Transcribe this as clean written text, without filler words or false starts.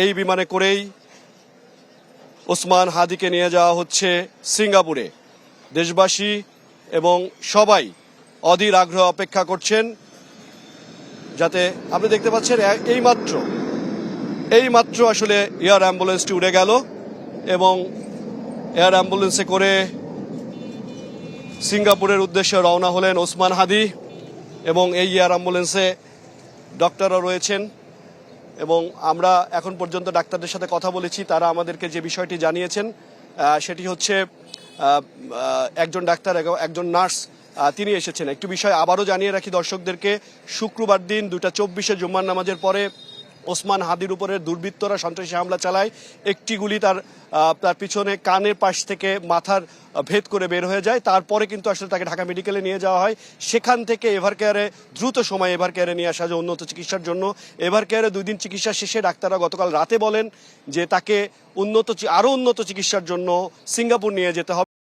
এই বিমানে করেই ওসমান হাদিকে নিয়ে যাওয়া হচ্ছে সিঙ্গাপুরে। দেশবাসী এবং সবাই অধীর আগ্রহ অপেক্ষা করছেন, যাতে আপনি দেখতে পাচ্ছেন এই মাত্র আসলে এয়ার অ্যাম্বুলেন্সটি উড়ে গেল এবং এয়ার অ্যাম্বুলেন্সে করে সিঙ্গাপুরের উদ্দেশ্যে রওনা হলেন ওসমান হাদি এবং এই এয়ার অ্যাম্বুলেন্সে ডক্টররা রয়েছেন। এবং আমরা এখন পর্যন্ত ডাক্তারদের সাথে কথা বলেছি, তারা আমাদেরকে যে বিষয়টি জানিয়েছেন সেটি হচ্ছে একজন ডাক্তার একজন নার্স তিনি এসেছেন। একটু বিষয় আবারও জানিয়ে রাখি দর্শকদেরকে, শুক্রবার দিন 2:24 জুম্মার নামাজের পরে ওসমান হাদির উপরে দুর্বৃত্তরা সন্ত্রাসী হামলা চালায়। একটি গুলি তার পিছনে কানের পাশ থেকে মাথার ভেদ করে বের হয়ে যায়। তারপরে কিন্তু আসলে তাকে ঢাকা মেডিকেলে নিয়ে যাওয়া হয়। সেখান থেকে এভারকেয়ারে দ্রুত সময়ে এভারকেয়ারে নিয়ে আসা যায় উন্নত চিকিৎসার জন্য। এভারকেয়ারে 2 দিন চিকিৎসা শেষে ডাক্তাররা গতকাল রাতে বলেন যে তাকে আরও উন্নত চিকিৎসার জন্য সিঙ্গাপুর নিয়ে যেতে হবে।